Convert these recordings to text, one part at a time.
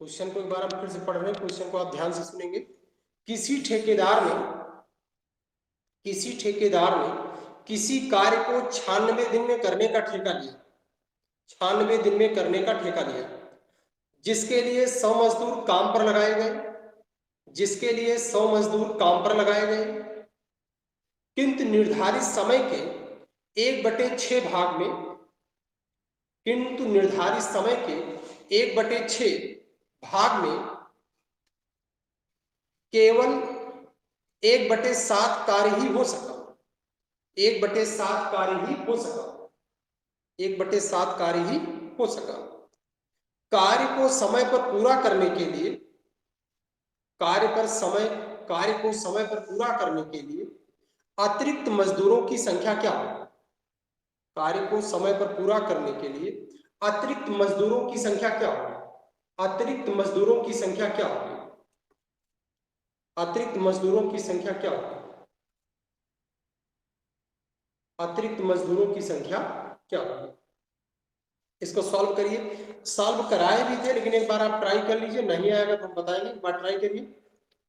Question को एक बार हम फिर से पढ़ रहे हैं, क्वेश्चन को आप ध्यान से सुनेंगे। किसी ठेकेदार ने किसी कार्य को 96 दिन में करने का ठेका लिया, 96 दिन में करने का ठेका लिया, जिसके लिए 100 मजदूर काम पर लगाए गए, किंतु निर्धारित समय के 1/6 भाग में, केवल 1/7 कार्य ही हो सका, 1/7 कार्य ही हो सका। कार्य को समय पर पूरा करने के लिए, अतिरिक्त मजदूरों की संख्या क्या होगी? कार्य को समय पर पूरा करने के लिए अतिरिक्त मजदूरों की संख्या क्या होगी? अतिरिक्त मजदूरों की संख्या क्या होगी? अतिरिक्त मजदूरों की संख्या क्या होगी? अतिरिक्त मजदूरों की संख्या क्या होगी? इसको सॉल्व करिए। सॉल्व कराए भी थे, लेकिन एक बार आप ट्राई कर लीजिए, नहीं आएगा तो हम बताएंगे, एक बार ट्राई करिए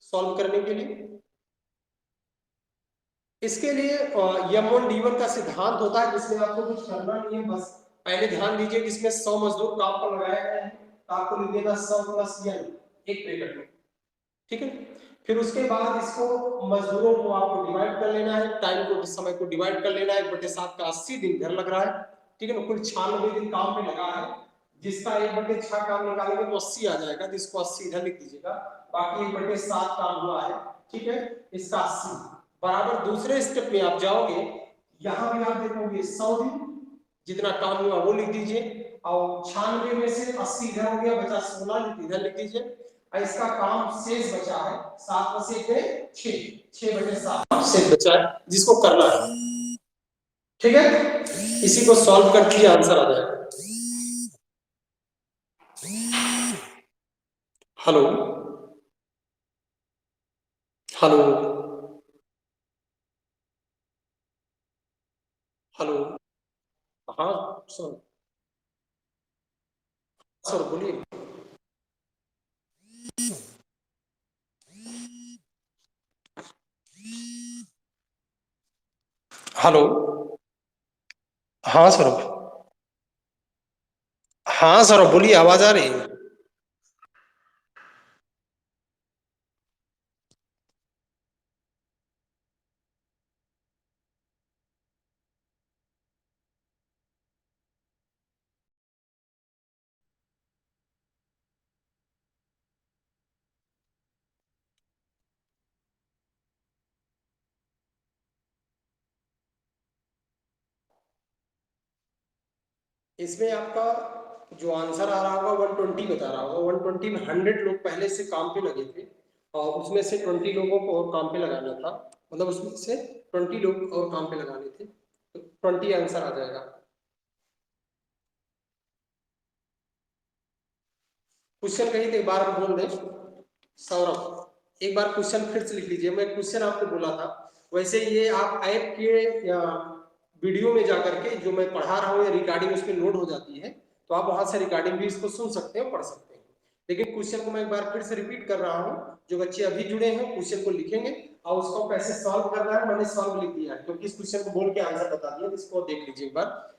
सॉल्व करने के लिए। इसके लिए M1D1 का सिद्धांत होता है, जिसमें आपको कुछ करना नहीं है, बस पहले ध्यान दीजिए कि इसमें 100 मजदूर काम पर लगाया गया है, तो आपको लिख देना 100 + n एक ब्रैकेट में, ठीक है। फिर उसके बाद इसको मजदूरों को आपको डिवाइड कर लेना है, टाइम को, समय को डिवाइड कर लेना है। 1/7 का 80 दिन घर लग रहा है, ठीक है ना। कुल 96 दिन काम में लगा है, जिसका 1/6 काम निकालेंगे तो 80 आ जाएगा, तो इसको 80 इधर लिख दीजिएगा। बाकी 1/7 काम हुआ है, ठीक है, इसका 80 बराबर। दूसरे स्टेप में आप जाओगे, यहां भी आप देखोगे 100 दिन जितना काम हुआ वो लिख दीजिए, और 96 में से 80 इधर हो गया, बचा 16 इधर लिख दीजिए। इसका काम शेष बचा है 7 + 1 = 6/7 शेष बचा है, जिसको करना है, ठीक है। इसी को सॉल्व करके आंसर आ जाएगा। हेलो हेलो हेलो, हाँ सर, बोलिए। हेलो, हाँ सर, हाँ सर बोलिए, आवाज आ रही है। इसमें आपका जो आंसर आ रहा होगा 120 बता रहा होगा। 120 में 100 लोग पहले से काम पे लगे थे, और उसमें से 20 लोगों को और काम पे लगाना था, मतलब उसमें से 20 लोग और काम पे लगाने थे, तो 20 आंसर आ जाएगा। क्वेश्चन कहीं थे, एक बार हम बोल दें सौरभ, एक बार क्वेश्चन फिर से लिख लीजिए। मैं क्वेश्चन आपको बोला था, वैसे ये आप ऐप के वीडियो में जाकर के जो मैं पढ़ा रहा हूँ, या रिकॉर्डिंग उसमें लोड हो जाती है, तो आप वहां से रिकॉर्डिंग भी इसको सुन सकते हैं, पढ़ सकते हैं। लेकिन क्वेश्चन को मैं एक बार फिर से रिपीट कर रहा हूँ, जो बच्चे अभी जुड़े हैं क्वेश्चन को लिखेंगे और उसको कैसे सॉल्व करना है, मैंने सॉल्व लिख दिया है, क्योंकि इस क्वेश्चन को बोल के आंसर बता दिया। इसको देख लीजिए एक बार।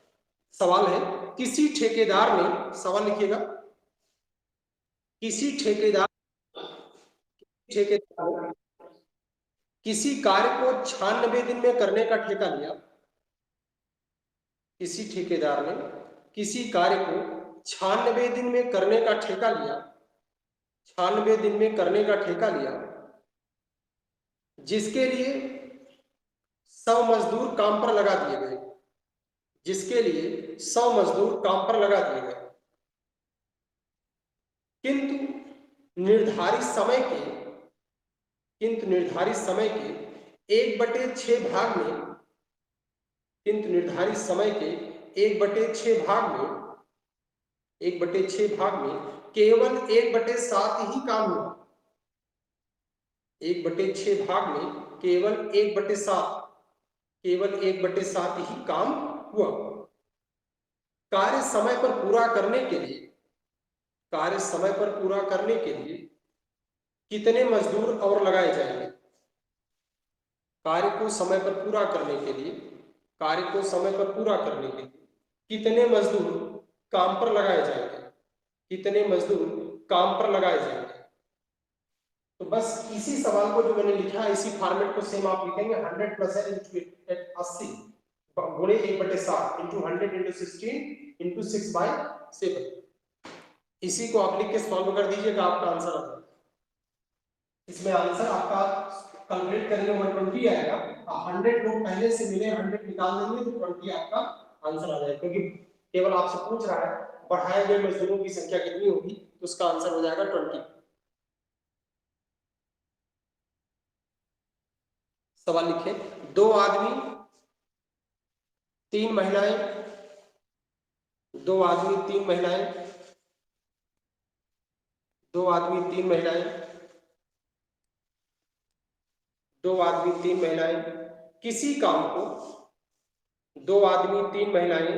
सवाल है, किसी ठेकेदार ने, सवाल लिखिएगा, किसी ठेकेदार ठेकेदार किसी कार्य को 96 दिन में करने का ठेका लिया, किसी ठेकेदार ने किसी कार्य को 96 दिन में करने का ठेका लिया, 96 दिन में करने का ठेका लिया, जिसके लिए 100 मजदूर काम पर लगा दिए गए, जिसके लिए 100 मजदूर काम पर लगा दिए गए, किंतु निर्धारित समय के 1/6 भाग में, किंतु निर्धारित समय के 1/6 भाग में, 1/6 भाग में केवल 1/7 ही काम हुआ, 1/6 भाग में केवल 1/7 ही काम हुआ। कार्य समय पर पूरा करने के लिए कार्य समय पर पूरा करने के लिए कितने मजदूर और लगाए जाएंगे? कार्य को समय पर पूरा करने के लिए, कार्य को समय पर पूरा करने के लिए कितने मजदूर काम पर लगाए जाएंगे? कितने मजदूर काम पर लगाए जाएंगे? तो बस इसी सवाल को जो मैंने लिखा है इसी फॉर्मेट को सेम आप लिखेंगे 100 प्लस है इंटू 80 गुणे 1/7 इंटू 100 इंटू 16 इंटू 6/7। इसी को आप लिख के सॉल्व कर दीजिएगा, आपका आंसर आ जाएगा। इसमें आंसर आपका कैलकुलेट करेंगे 120 आएगा। 100 लोग पहले से मिले, 100 निकाल देंगे तो 20 आपका आंसर आ जाएगा, क्योंकि केवल आपसे पूछ रहा है बढ़ाए गए मजदूरों की संख्या कितनी होगी, तो उसका आंसर हो जाएगा 20। सवाल लिखे, 2 आदमी 3 महिलाएं, 2 आदमी 3 महिलाएं, 2 आदमी 3 महिलाएं, 2 आदमी 3 महिलाएं किसी काम को 2 आदमी 3 महिलाएं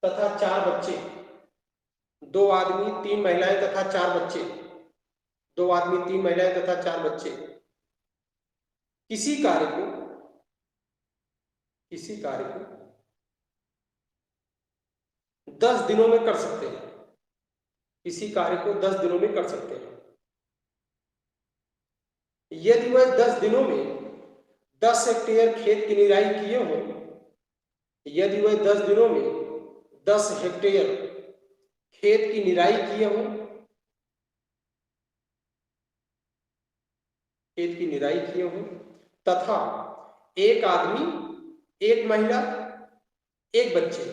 तथा 4 बच्चे, 2 आदमी 3 महिलाएं तथा 4 बच्चे, 2 आदमी 3 महिलाएं तथा 4 बच्चे किसी कार्य को, किसी कार्य को 10 दिनों में कर सकते हैं, किसी कार्य को 10 दिनों में कर सकते हैं। यदि वह 10 दिनों में 10 हेक्टेयर खेत की निराई किए हों, यदि वह 10 दिनों में 10 हेक्टेयर खेत की निराई किए हों, खेत की निराई किए हों तथा एक आदमी, एक महिला, एक बच्चे,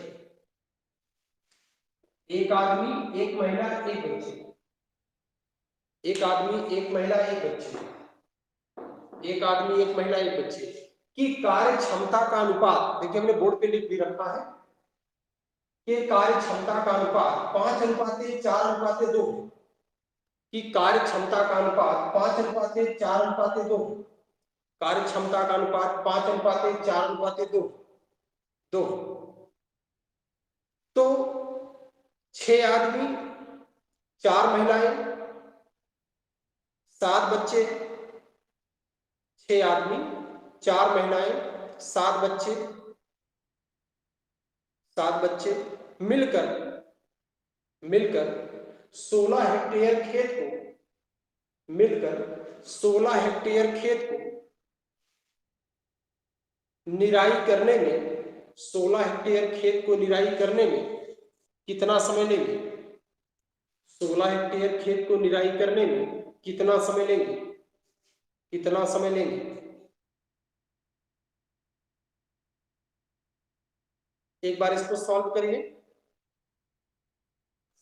एक आदमी, एक महिला, एक बच्चे, एक आदमी, एक महिला, एक बच्चे, एक आदमी, एक महिला, एक बच्चे की कार्य क्षमता का अनुपात, देखिए हमने बोर्ड पे लिख भी रखा है कि कार्य क्षमता का अनुपात 5:4:2 की कार्य क्षमता का अनुपात 5:4:2, कार्य क्षमता का अनुपात 5:4:2 दो। तो 6 आदमी 4 महिलाएं 7 बच्चे, 6 आदमी 4 महिलाएं 7 बच्चे, 7 बच्चे मिलकर मिलकर 16 हेक्टेयर खेत को, मिलकर 16 हेक्टेयर खेत को निराई करने में, 16 हेक्टेयर खेत को निराई करने में कितना समय लेंगे? 16 हेक्टेयर खेत को निराई करने में कितना समय लेंगे? कितना समय लेंगे? एक बार इसको सॉल्व करिए।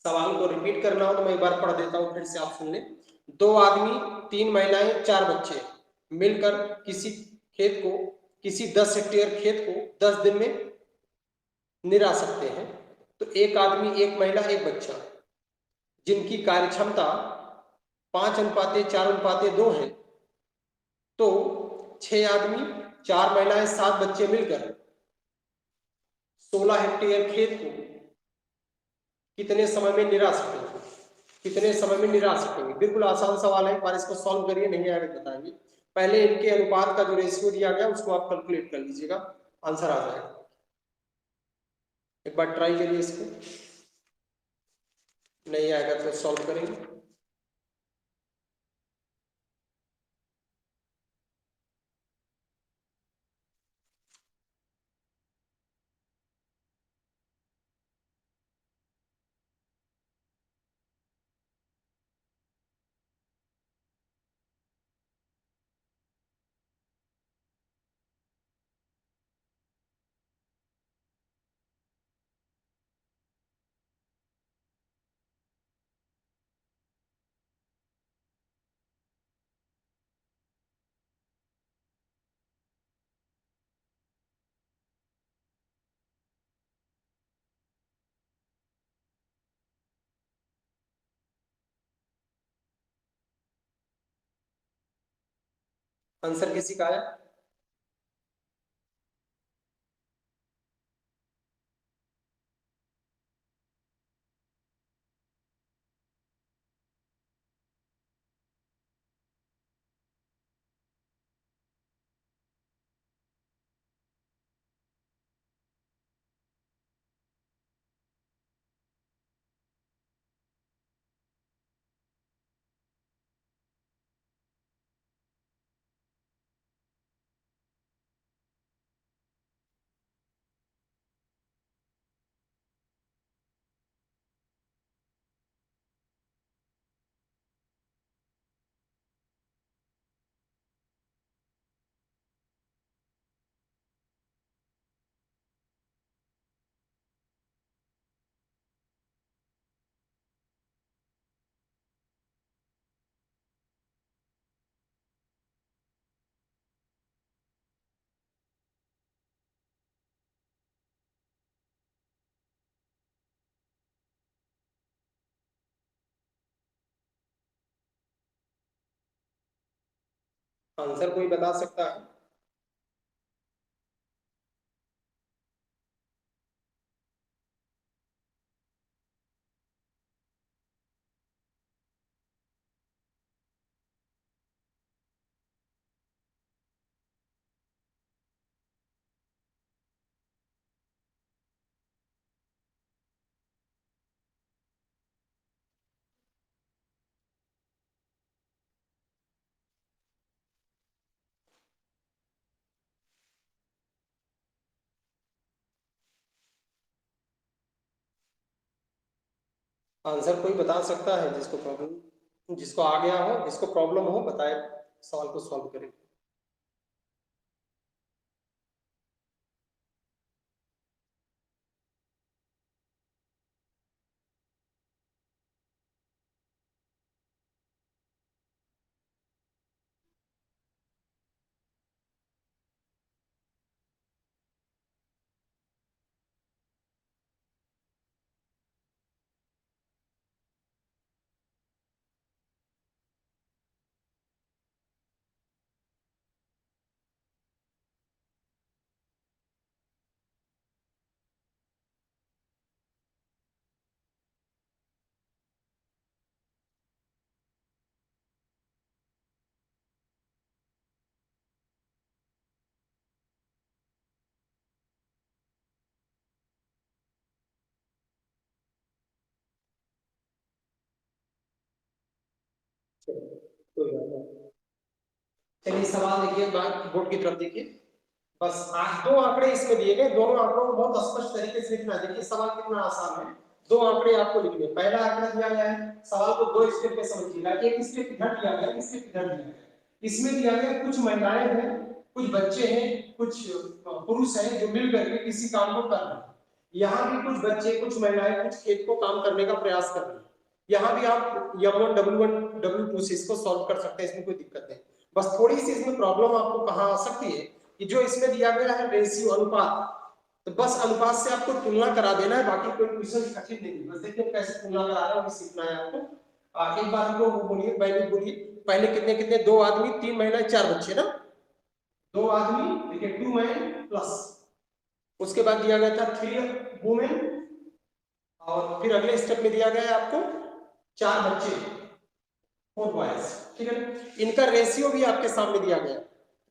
सवाल को रिपीट करना हो तो मैं एक बार पढ़ देता हूं, फिर से आप सुन लें। 2 आदमी 3 महिलाएं 4 बच्चे मिलकर किसी खेत को, किसी 10 हेक्टेयर खेत को 10 दिन में निरा सकते हैं। तो एक आदमी, एक महिला, एक बच्चा जिनकी कार्य क्षमता 5:4:2 है, तो 6 आदमी 4 महिलाएं 7 बच्चे मिलकर 16 हेक्टेयर खेत को कितने समय में निरा सकेंगे? कितने समय में निरा सकेंगे? बिल्कुल आसान सवाल है, पर इसको सॉल्व करिए, नहीं आगे बताएंगे। पहले इनके अनुपात का जो रेशियो दिया गया उसको आप कैलकुलेट कर लीजिएगा, आंसर आ जाएगा। एक बार ट्राई करिए इसको, नहीं आएगा तो सॉल्व करेंगे। आंसर किसी का आया? आंसर कोई बता सकता है? आंसर कोई बता सकता है जिसको प्रॉब्लम, जिसको आ गया हो, जिसको प्रॉब्लम हो बताए, सवाल को सॉल्व करें। कोई बात नहीं। चलिए सवाल देखिए, बोर्ड की तरफ देखिए। बस दो आंकड़े इसमें दिए गए, दोनों आंकड़ों को बहुत स्पष्ट तरीके से लिखना है। देखिए सवाल कितना आसान है, दो आंकड़े आपको लिखने। पहला आंकड़ा दिया गया है, सवाल को दो स्टेप में समझिएगा। एक स्टेप इधर दिया गया, एक स्टेप इधर दिया गया। इसमें दिया गया कुछ महिलाएं हैं, कुछ बच्चे हैं, कुछ पुरुष हैं जो मिल करके किसी काम को कर रहे हैं। यहाँ भी कुछ बच्चे, कुछ महिलाएं, कुछ खेत को काम करने का प्रयास कर रहे हैं। यहाँ भी आप M1 W1 W2 से इसको सॉल्व कर सकते हैं, इसमें कोई दिक्कत नहीं। बस थोड़ी सी इसमें प्रॉब्लम आपको कहाँ आ सकती है कि जो इसमें दिया गया है रेशियो, अनुपात, तो बस अनुपात से आपको तुलना करा देना है, बाकी कोई क्वेश्चन कठिन नहीं है। बस देखिए कैसे तुलना करा रहा है, सीखना है आपको। एक बार हमको बोलिए, पहले बोलिए, पहले कितने कितने, दो आदमी, तीन महिलाएं, चार बच्चे ना, दो आदमी, देखिए 2 मैन प्लस, उसके बाद दिया गया था 3 वुमेन, और फिर अगले स्टेप में दिया गया है आपको 4 बच्चे, 4 बॉयज, ठीक है। इनका रेशियो भी आपके सामने दिया गया।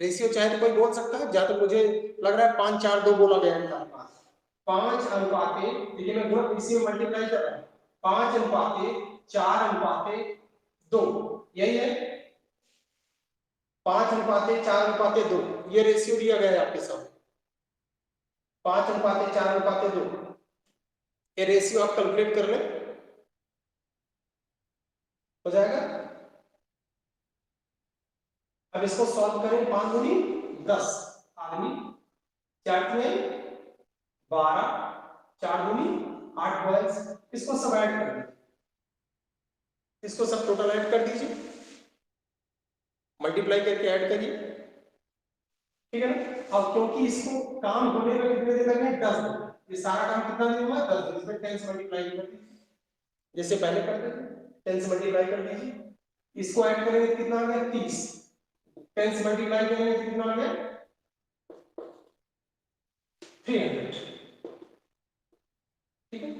रेशियो चाहे तो कोई बोल सकता है, जहां तक मुझे लग रहा है 5 4 2 बोला गया है हमारे पास। 5 अनुपाते, देखिए मैं गुणक इसी में मल्टीप्लाई कर रहा हूं, 5 अनुपाते 4 अनुपाते 2, यही है। 5 अनुपाते 4 अनुपाते 2, ये रेशियो दिया गया है आपके सामने। 5 अनुपाते 4 अनुपाते 2, ये रेशियो आप कैलकुलेट कर लें, हो जाएगा। अब इसको सॉल्व करें, 5 दूनी 10 आदमी, 4 में 12, 4 दूनी 8 बॉयज, इसको सब ऐड कर दीजिए, इसको सब टोटल ऐड कर दीजिए, मल्टीप्लाई करके ऐड करिए, ठीक है ना। और क्योंकि इसको काम होने में कितने दिन लगे, 10 दिन, ये सारा काम कितना दिन हुआ, 10 दिन, इसमें 10 से मल्टीप्लाई कर दीजिए, जैसे पहले करते थे 10 से मल्टीप्लाई कर दीजिए। इसको ऐड करेंगे कितना आ गया, 30, 10 से मल्टीप्लाई करेंगे कितना आ गया, 300, ठीक है।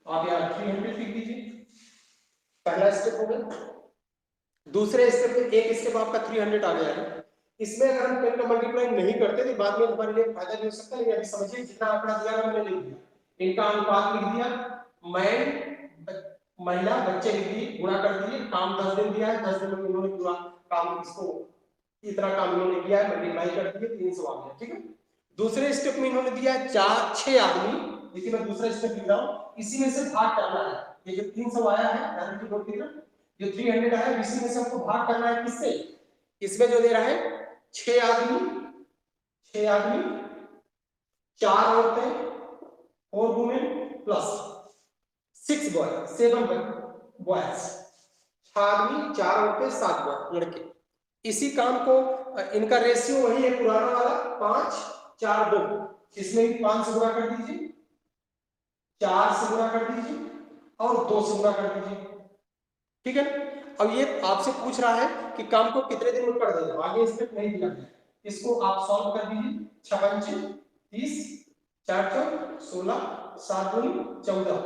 आप यहाँ 300 लिख दीजिए, पहला स्टेप हो गया। दूसरे स्टेप में एक स्टेप आपका 300 आ गया है। इसमें अगर हम 10 का मल्टीप्लाई नहीं करते तो बाद में हमारे लिए फायदा नहीं हो सकता, लेकिन अभी समझिए जितना आंकड़ा दिया है मैंने लिख दिया, इनका अनुपात लिख दिया, मैन महिला बच्चे लिख दिए, गुणा कर दिए, काम 10 दिन दिया है, 10 दिन में उन्होंने पूरा काम, इसको इतना काम इन्होंने किया है, मल्टीप्लाई कर दिए, 300 आ गया, ठीक है। दूसरे स्टेप में इन्होंने दिया है 4 6 आदमी, देखिए मैं दूसरा स्टेप लिख रहा हूं, इसी में से भाग करना है। ये जो 300 आया है डायरेक्टली बोल के, जो 300 आया है इसी में से हमको भाग करना है, किससे, इसमें जो दे रहा है 6 आदमी, 6 आदमी, 4 औरतें, 4 वुमेन प्लस 6 बॉय, 7 बॉयज, 6 आदमी 4 औरतें 7 लड़के। इसी काम को, इनका रेशियो वही है पुराना वाला, 5 4 2, इसमें भी 5 से गुणा कर दीजिए, 4 से गुणा कर दीजिए और 2 से गुणा कर दीजिए, ठीक है। अब ये आपसे पूछ रहा है कि काम को कितने दिन में कर देगा, आगे स्टेप नहीं दिया गया, इसको आप सॉल्व कर दीजिए। 6 पंचे 30, 4 चौक 16, 7 दूनी 14,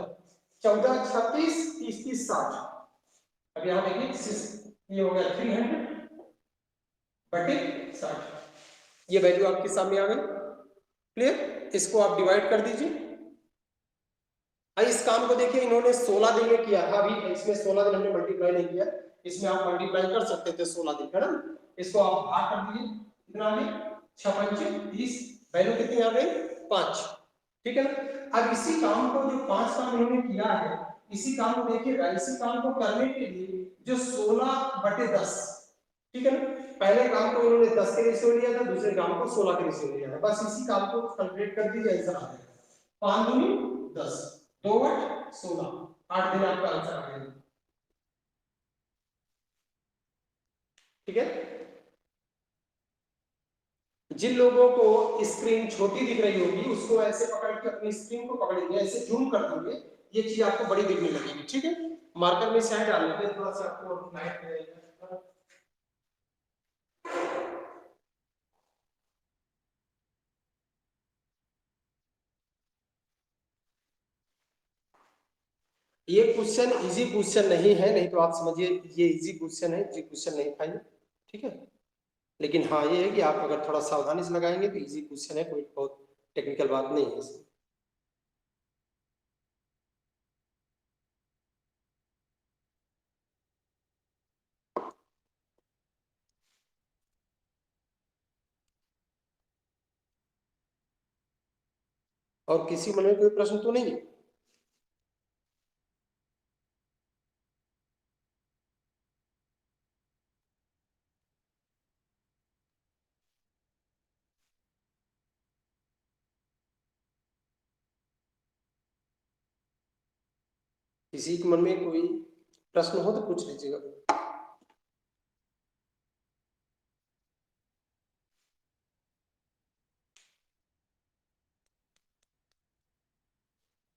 14 36 30 30 60। अब यहाँ देखिए ये हो गया 300 बटे 60, ये वैल्यू आपके सामने आ गई। क्लियर, इसको आप डिवाइड कर दीजिए। इस काम को देखिए इन्होंने 16 दिन में किया था, अभी इसमें 16 दिन हमने मल्टीप्लाई नहीं किया, इसमें आप मल्टीप्लाई कर सकते थे 16 दिन, है ना। इसको आप भाग कर दीजिए, कितना आ गया 6 पंचे 30, वैल्यू कितनी आ गई 5, ठीक है ना। अब इसी काम को जो 5 काम इन्होंने किया है, इसी काम को देखिएगा, इसी काम को करने के लिए जो 16 बटे 10, ठीक है ना, पहले काम को इन्होंने 10 के रेशियो लिया था, दूसरे काम को 16 के रेशियो लिया था, बस इसी काम को कैलकुलेट कर दीजिए, आंसर आ जाएगा 5 दूनी 10, 2 बट 16, 8 दिन आपका आंसर आ गया, ठीक है। जिन लोगों को स्क्रीन छोटी दिख रही होगी उसको ऐसे पकड़ के अपनी स्क्रीन को पकड़ेंगे, ऐसे जूम कर देंगे, ये चीज आपको बड़ी दिखने लगेगी, ठीक है। मार्कर में साइड डाल लेते हैं, थोड़ा सा आपको लाइट रहेगा। ये क्वेश्चन इजी क्वेश्चन नहीं है, नहीं तो आप समझिए ये इजी क्वेश्चन है, इजी क्वेश्चन नहीं पाएंगे, ठीक है। लेकिन हाँ ये है कि आप अगर थोड़ा सावधानी से लगाएंगे तो इजी क्वेश्चन है, कोई बहुत टेक्निकल बात नहीं है इसमें। और किसी मन में कोई प्रश्न तो नहीं है? किसी के मन में कोई प्रश्न हो तो पूछ लीजिएगा।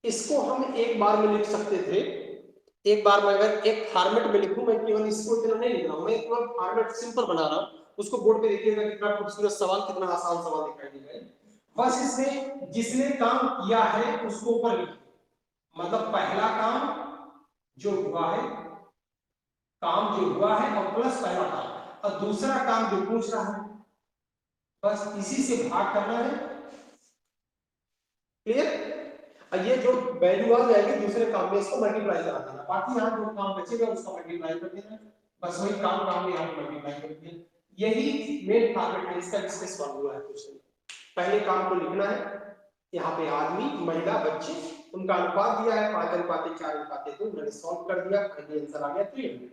इसको हम एक बार में लिख सकते थे, एक बार में अगर एक फॉर्मेट में लिखूं, मैं केवल इसको इतना नहीं लिख रहा हूं, मैं केवल फॉर्मेट सिंपल बना रहा हूं, उसको बोर्ड पे देखिएगा कितना खूबसूरत सवाल, कितना आसान सवाल दिखाई देगा। बस इसमें जिसने काम किया है उसको ऊपर लिखिए, मतलब पहला काम जो हुआ है, काम जो हुआ है और प्लस पहला काम, और दूसरा काम जो पूछ रहा है, बस इसी से भाग करना है। क्लियर, ये जो वैल्यू आ जाएगी दूसरे काम में इसको मल्टीप्लाई करा देना, बाकी यहाँ जो काम बचेगा उसका मल्टीप्लाई कर देना, बस वही काम काम में यहाँ मल्टीप्लाई कर दिया। यही मेन फॉर्मेट है इसका, जिससे सॉल्व हुआ है क्वेश्चन। पहले काम को लिखना है, यहाँ पे आदमी महिला बच्चे उनका अनुपात दिया है 5:4:2, मैंने सॉल्व कर दिया, फाइनल आंसर आ गया 300।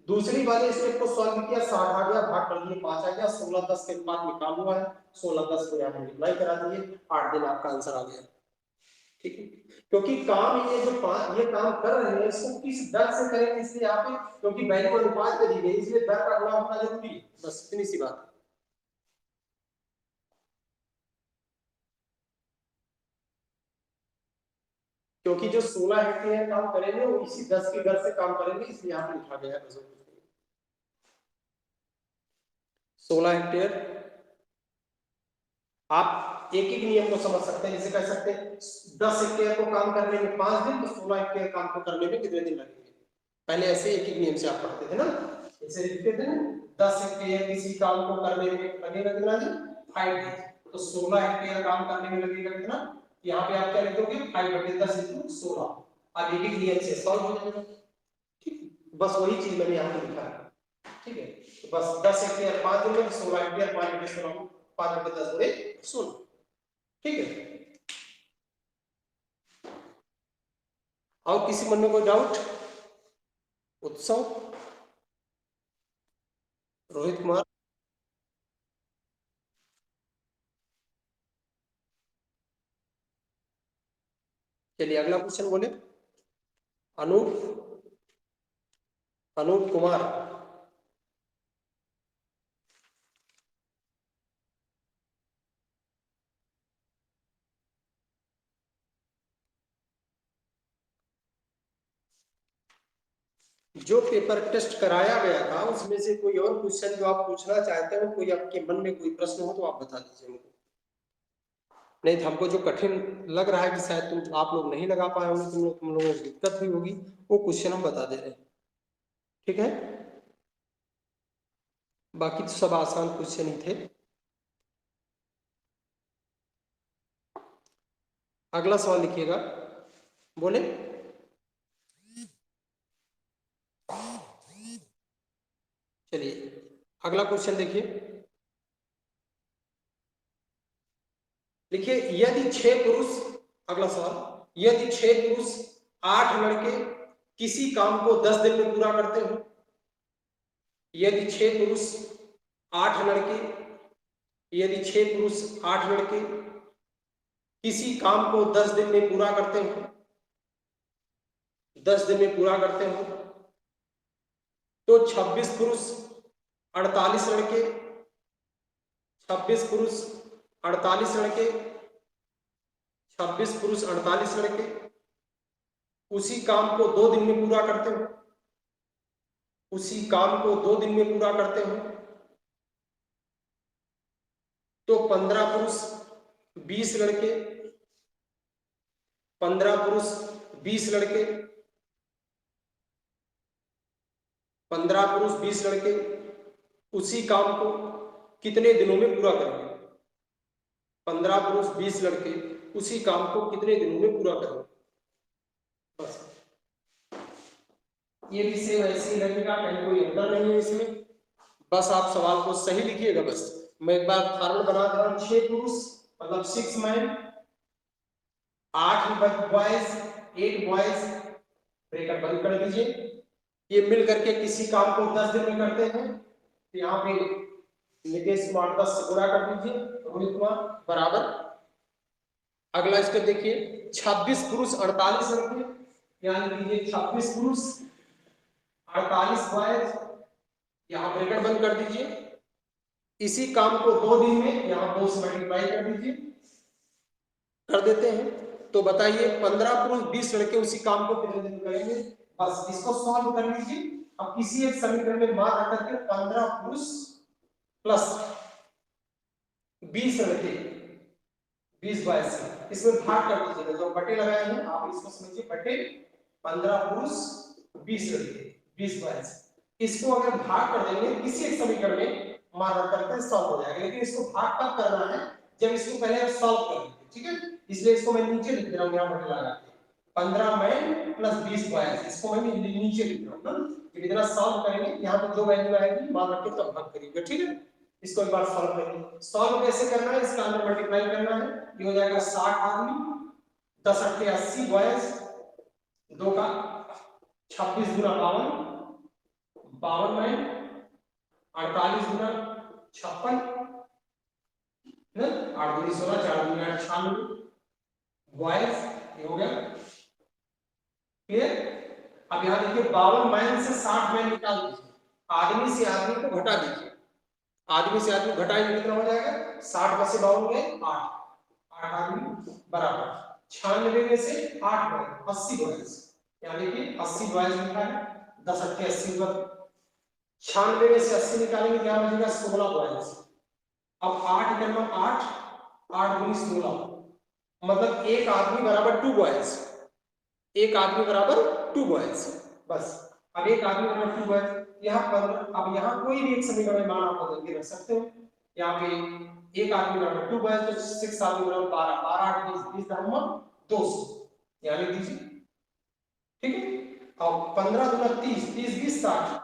दूसरी वाले स्टेप को सॉल्व किया, 60 आ गया, भाग कर दिए 5 आ गया, 16 10 के अनुपात में काम हुआ है, 16 10 को यहाँ मल्टीप्लाई करा दिए, 8 दिन आपका आंसर आ गया, ठीक है। क्योंकि काम ये जो ये काम कर रहे हैं इसको किस दर से करेंगे, इसलिए यहाँ पे क्योंकि वैल्यू अनुपात पे दी गई इसलिए दर का गुणा होना जरूरी है, बस इतनी सी बात है। क्योंकि जो 16 हेक्टेयर काम करेंगे वो इसी 10 की दर से काम करेंगे, इसलिए यहाँ पे लिखा गया है 16 हेक्टेयर। आप एक एक नियम को समझ सकते हैं, जैसे कह सकते हैं 10 हेक्टेयर को काम करने में 5 दिन, तो 16 हेक्टेयर काम को करने में कितने दिन लगेंगे। पहले ऐसे एक एक नियम से आप पढ़ते थे ना, ऐसे लिखते थे ना, 10 हेक्टेयर किसी काम को करने में लगेगा कितना दिन, 5 दिन, तो 16 हेक्टेयर काम करने में लगेगा कितना, यहाँ पे आप क्या लिख दोगे 5/10 × 16, अब एक एक नियम से सॉल्व हो जाएगा, ठीक है। बस वही चीज मैंने यहाँ पे लिखा है, ठीक है। तो बस 10 हेक्टेयर 5 दिन में, 16 हेक्टेयर 5/16, 5/10 बड़े 16, ठीक है। और किसी मन में कोई डाउट? उत्सव, रोहित कुमार, चलिए अगला क्वेश्चन बोले। अनूप, अनूप कुमार, जो पेपर टेस्ट कराया गया था उसमें से कोई और क्वेश्चन जो आप पूछना चाहते हो, कोई आपके मन में कोई प्रश्न हो तो आप बता दीजिए मुझे। नहीं तो हमको जो कठिन लग रहा है कि शायद तुम आप लोग नहीं लगा पाए होंगे, तुम लोगों को दिक्कत हुई होगी, वो क्वेश्चन हम बता दे रहे हैं, ठीक है। बाकी तो सब आसान क्वेश्चन ही थे। अगला सवाल लिखिएगा, बोले। चलिए अगला क्वेश्चन देखिए, लिखिए यदि 6 पुरुष, अगला सवाल, यदि 6 पुरुष 8 लड़के किसी काम को 10 दिन में पूरा करते हो, यदि 6 पुरुष 8 लड़के, यदि 6 पुरुष 8 लड़के किसी काम को 10 दिन में पूरा करते हो, 10 दिन में पूरा करते हो, तो 26 पुरुष 48 लड़के, 26 पुरुष 48 लड़के, 26 पुरुष 48 लड़के उसी काम को 2 दिन में पूरा करते हो, उसी काम को 2 दिन में पूरा करते हो, तो 15 पुरुष 20 लड़के, 15 पुरुष 20 लड़के, 15 पुरुष 20 लड़के उसी काम को कितने दिनों में पूरा करेंगे, 15 पुरुष 20 लड़के उसी काम को कितने दिनों में पूरा करेंगे। बस ये भी सेम ऐसे ही लगेगा, कहीं कोई अंतर नहीं है इसमें, बस आप सवाल को सही लिखिएगा। बस मैं एक बार फॉर्मूला बना दे रहा हूं, 6 पुरुष मतलब 6 मैन, 8 बॉयज 8 बॉयज, ब्रैकेट बंद कर दीजिए, ये मिल करके किसी काम को 10 दिन में करते हैं, तो यहाँ पे निकेश कुमार 10 से गुणा कर दीजिए, रोहित कुमार बराबर। अगला स्टेप देखिए, 26 पुरुष 48 लड़के, यानी लीजिए 26 पुरुष 48 बॉयज, यहाँ ब्रैकेट बंद कर दीजिए, इसी काम को 2 दिन में यहाँ 2 से मल्टीप्लाई कर दीजिए, कर देते हैं। तो बताइए 15 पुरुष 20 लड़के उसी काम को कितने दिन में करेंगे। बस इसको सॉल्व कर लीजिए। अब किसी एक समीकरण में मान रख करके 15 पुरुष प्लस 20 लड़के 20 बाय से इसमें भाग कर दीजिएगा, जो बटे लगाए हैं आप इसको समझिए बटे 15 पुरुष 20 लड़के 20 बाय से, इसको अगर भाग कर देंगे किसी एक समीकरण में मान रख करके सॉल्व हो जाएगा। लेकिन इसको भाग कब करना है, जब इसको पहले आप सॉल्व कर लेंगे, ठीक है। इसलिए इसको मैं नीचे लिख रहा हूं, यहां बटे लगा के 15 मैन प्लस 20 बॉयज, इसको मैं नीचे लिख रहा हूं ना। जब इतना सॉल्व करेंगे यहां पे जो वैल्यू आएगी मान रख के तब भाग करिएगा, ठीक है। इसको एक बार सॉल्व करेंगे। सॉल्व कैसे करना है, इसका अंदर मल्टीप्लाई करना है, ये हो जाएगा 60 आदमी 10 8 80 बॉयज, 2 का 26 गुना 52 52 मैन 48 गुना 56 ना 8 दूनी 16 4 दूनी 8 96 बॉयज, ये हो गया क्लियर। अब यहां देखिए 52 मैन से 60 मैन निकाल दीजिए, आदमी से आदमी को घटा दीजिए, आदमी से आदमी घटाएंगे कितना हो जाएगा 60 में से 52 गए 8 8 आदमी बराबर 96 में से 8 गए 80 बॉयज, यानी कि 80 बॉयज लिखा है, 10 8 80 पर 96 में से 80 निकालेंगे क्या बचेगा 16 बॉयज। अब 8 करना 8 8 गुनी 16 मतलब एक आदमी बराबर 2 बॉयज, एक आदमी बराबर 2 बॉयज। बस अब एक आदमी बराबर 2 बॉयज, यहाँ पर अब यहाँ कोई भी एक समीकरण में मान आप बदल के रख सकते हो। यहाँ पे एक आदमी बराबर 2 बॉयज, तो 6 आदमी बराबर 12 12 8 20 20 नंबर 200, यहाँ लिख दीजिए, ठीक है। अब 15 दूना 30 30 20 60,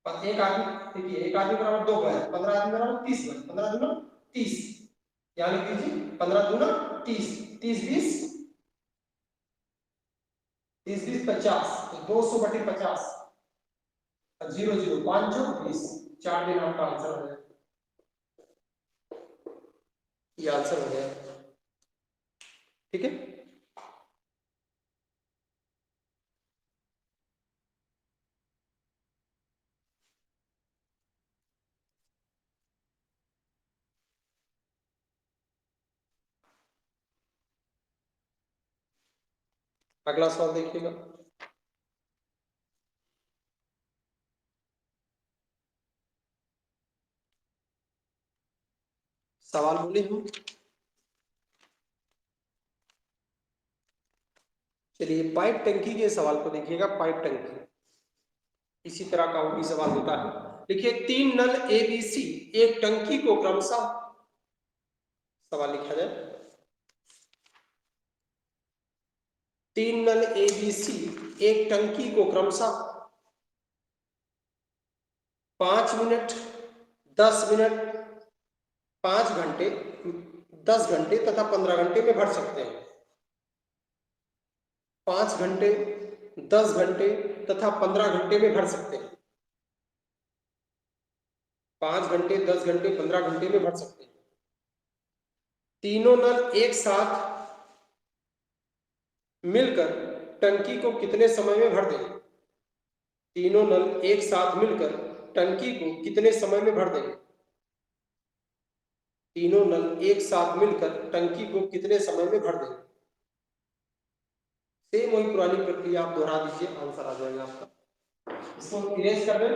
पर एक आदमी देखिए एक आदमी बराबर 2 बॉयज, 15 आदमी बराबर 30 बॉयज, 15 दूना 30, यहाँ लिख दीजिए 15 दूना 30 30 20 30 20 50, तो 200 बटे 50 0 0 5 20 4 दिन आपका आंसर हो गया, ये आंसर हो गया, ठीक है। अगला सवाल देखिएगा, सवाल बोले हम। चलिए पाइप टंकी के सवाल को देखिएगा। पाइप टंकी इसी तरह का भी सवाल होता है। देखिए 3 नल ABC एक टंकी को क्रमशः, सवाल लिखा जाए 3 नल ABC एक टंकी को क्रमशः 5 मिनट, 10 मिनट, 5 घंटे, 10 घंटे तथा 15 घंटे में भर सकते हैं। 5 घंटे, 10 घंटे तथा 15 घंटे में भर सकते हैं। 5 घंटे, 10 घंटे, 15 घंटे में भर सकते हैं। तीनों नल एक साथ मिलकर टंकी को कितने समय में भर देंगे? तीनों नल एक साथ मिलकर टंकी को कितने समय में भर देंगे? तीनों नल एक साथ मिलकर टंकी को कितने समय में भर देंगे? सेम वही पुरानी प्रक्रिया आप दोहरा दीजिए, आंसर आ जाएगा आपका। इसको इरेज कर दें।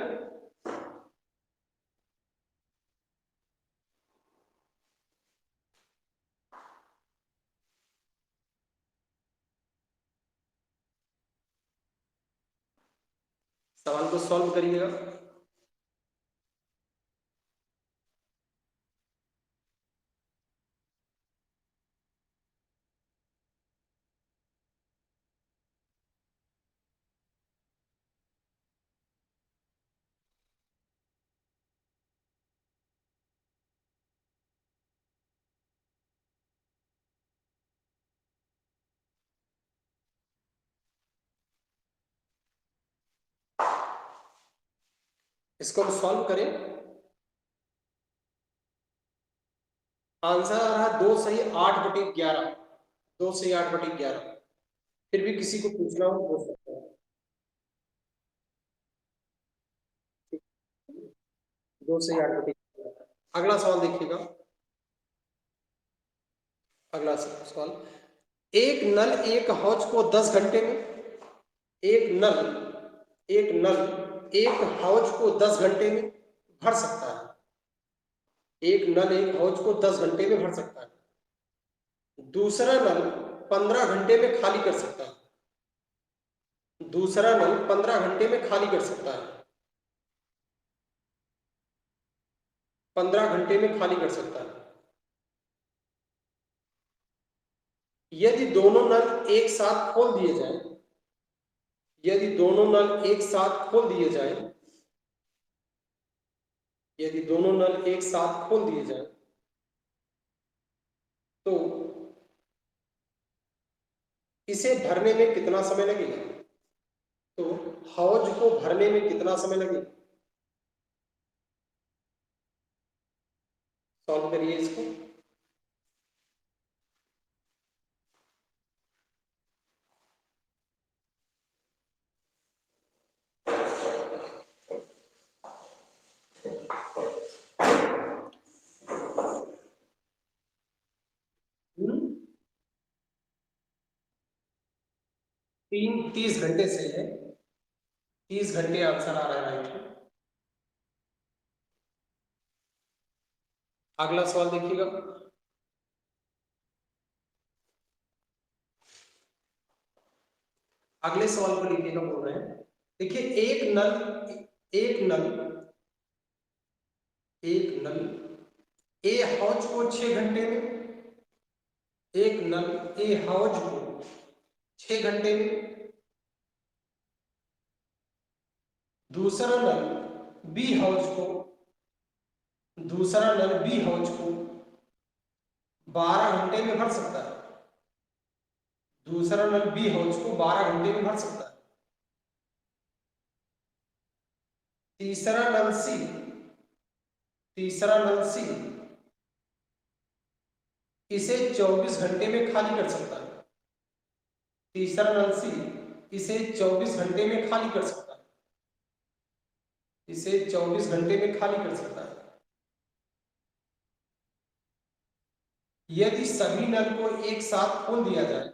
सवाल को सॉल्व करिएगा। इसको हम सॉल्व करें। आंसर आ रहा 2 सही 8/11। 2 सही 8/11। फिर भी किसी को पूछना हो पूछ सकते हैं। 2 सही 8/11। अगला सवाल देखिएगा। अगला सवाल, एक नल एक हौज को 10 घंटे में, एक नल एक हौज को 10 घंटे में भर सकता है। एक नल एक हौज को 10 घंटे में भर सकता है। दूसरा नल 15 घंटे में खाली कर सकता है। दूसरा नल 15 घंटे में खाली कर सकता है। 15 घंटे में खाली कर सकता है। यदि दोनों नल एक साथ खोल दिए जाएं, यदि दोनों नल एक साथ खोल दिए जाएं, यदि दोनों नल एक साथ खोल दिए जाएं, तो इसे भरने में कितना समय लगेगा? तो हौज को भरने में कितना समय लगेगा? सॉल्व करिए इसको। तीन 30 घंटे से है। 30 घंटे आंसर आ रहा है। अगला सवाल देखिएगा। अगले सवाल को लिखिएगा, बोल रहे हैं। देखिए एक नल ए हौज को 6 घंटे में, एक नल ए हौज को 6 घंटे में, दूसरा नल बी हौज को 12 घंटे में भर सकता है। दूसरा नल बी हौज को 12 घंटे में भर सकता है। तीसरा नल सी इसे 24 घंटे में खाली कर सकता है। तीसरा नल सी इसे 24 घंटे में खाली कर सकता है। इसे 24 घंटे में खाली कर सकता है। यदि सभी नल को एक साथ खोल दिया जाए,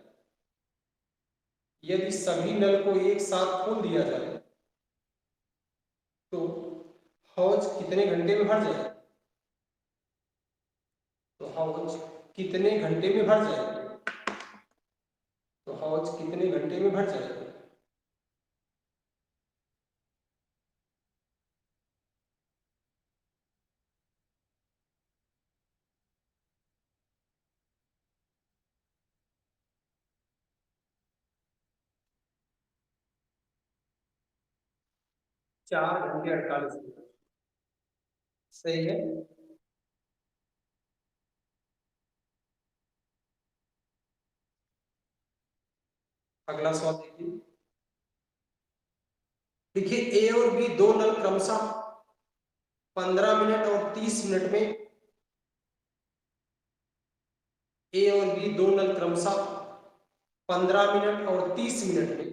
यदि सभी नल को एक साथ खोल दिया जाए, तो हौज कितने घंटे में भर जाएगा? तो हौज कितने घंटे में भर जाएगी? तो हौज कितने घंटे में भर जाएगी? 4 घंटे 48 मिनट। सही है। अगला सवाल देखिए। देखिए ए और बी दो नल क्रमशः 15 मिनट और 30 मिनट में, ए और बी दो नल क्रमशः 15 मिनट और 30 मिनट में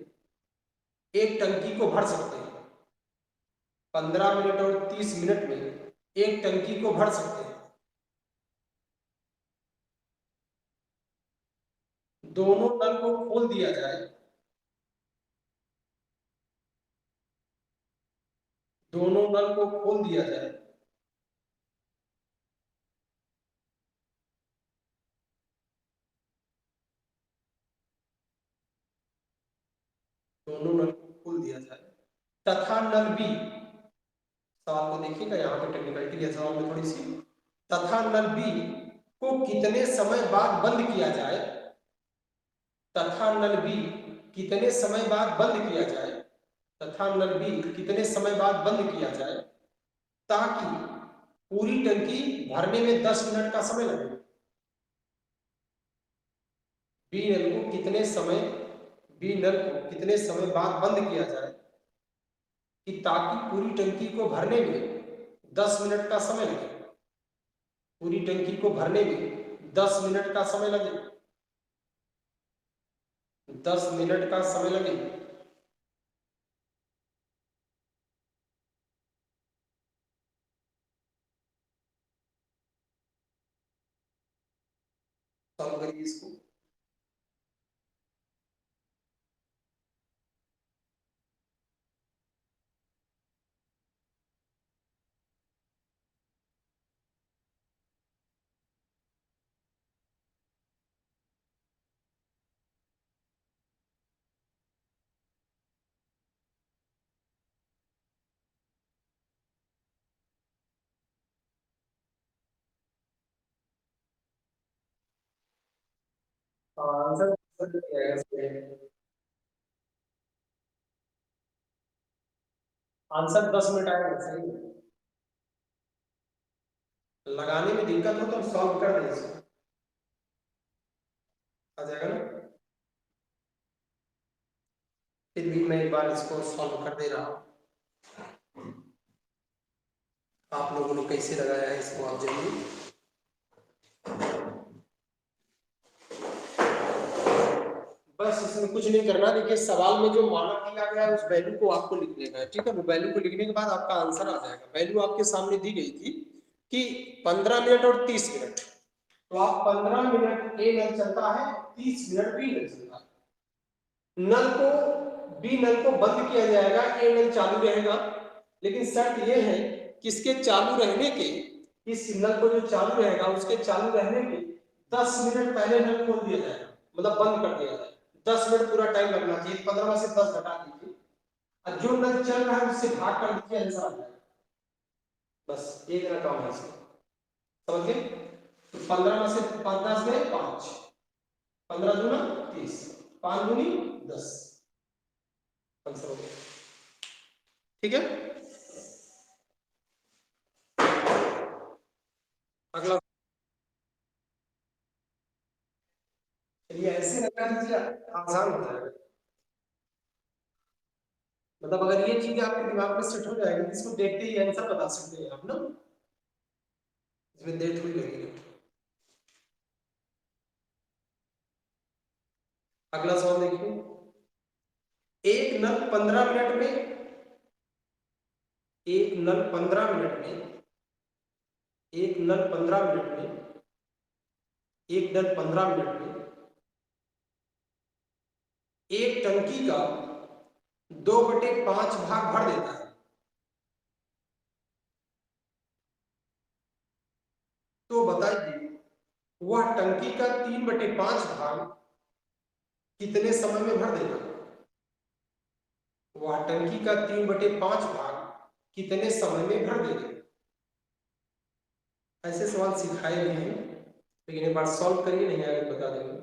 एक टंकी को भर सकते हैं। 15 मिनट और 30 मिनट में एक टंकी को भर सकते हैं। दोनों नल को खोल दिया जाए, दोनों नल को खोल दिया जाए, दोनों नल को खोल दिया जाए तथा नल बी, सवाल को देखिएगा, यहाँ पे टेक्निकलिटी है सवाल में थोड़ी सी, तथा नल बी को कितने समय बाद बंद किया जाए, तथा नल बी कितने समय बाद बंद किया जाए, तथा नल बी कितने समय बाद बंद किया जाए ताकि पूरी टंकी भरने में 10 मिनट का समय लगे। बी नल को कितने समय, बी नल को कितने समय बाद बंद किया जाए कि ताकि पूरी टंकी को भरने में 10 मिनट का समय लगे, पूरी टंकी को भरने में 10 मिनट का समय लगे, 10 मिनट का समय लगे। सॉल्व करिए इसको। आंसर आंसर 10 मिनट आएगा। सही है। लगाने में दिक्कत हो तो सॉल्व कर दें इसको, आ जाएगा ना। फिर भी मैं एक बार इसको सॉल्व कर दे रहा हूँ, आप लोगों ने कैसे लगाया है इसको आप जरूर। बस इसमें कुछ नहीं करना, देखिए सवाल में जो माना दिया गया है उस वैल्यू को आपको लिख लेना है, ठीक है। वो वैल्यू को लिखने के बाद आपका आंसर आ जाएगा। वैल्यू आपके सामने दी गई थी कि 15 मिनट और 30 मिनट, तो आप 15 मिनट ए नल चलता है, 30 मिनट बी नल चलता है। नल को, बी नल को बंद किया जाएगा, ए नल चालू रहेगा, लेकिन शर्त यह है कि इसके चालू रहने के, इस नल को जो चालू रहेगा उसके चालू रहने के 10 मिनट पहले नल खोल दिया जाएगा, मतलब बंद कर दिया जाएगा। 10 मिनट पूरा टाइम लगना चाहिए, 15 में से 10 घटा दीजिए और जो नल चल रहा है उससे भाग कर दीजिए, आंसर आ जाएगा। बस एक ना काम है इसमें, समझ गए। तो 15 में से 10 गए 5, 15 दूना 30, 5 दूनी 10, आंसर हो गया। ठीक है। अगला, चलिए ऐसे लगा दीजिए, आसान हो जाएगा। मतलब अगर ये चीज आपके दिमाग में सेट हो जाएगी, इसको देखते ही आंसर बता सकते हैं आप ना, इसमें देर थोड़ी लगेगी। अगला सवाल देखिए। एक नल 15 मिनट में, एक नल 15 मिनट में, एक नल 15 मिनट में, एक नल 15 मिनट में एक टंकी का 2/5 भाग भर देता है, तो बताइए वह टंकी का 3/5 भाग कितने समय में भर देगा? वह टंकी का 3/5 भाग कितने समय में भर देगा? ऐसे सवाल सिखाए भी हैं, लेकिन एक बार सॉल्व करिए, नहीं आगे बता देंगे।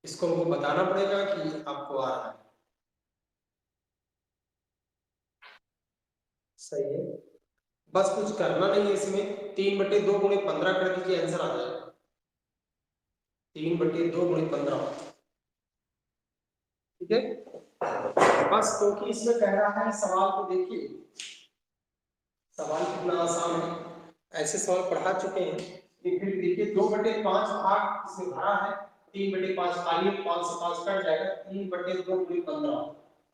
इसको हमको बताना पड़ेगा कि आपको आ रहा है। सही है, बस कुछ करना नहीं है इसमें। 3/2 गुणे 15 कर दीजिए, आंसर आ जाएगा। 3/2 गुणे 15, ठीक है। बस क्योंकि इसमें कह रहा है, सवाल को देखिए, सवाल कितना आसान है। ऐसे सवाल पढ़ा चुके हैं। फिर देखिए 2/5 भाग इसमें भरा है, 3/5 खाली है, 5 से 5 कट जाएगा, 3/2 गुणे 15।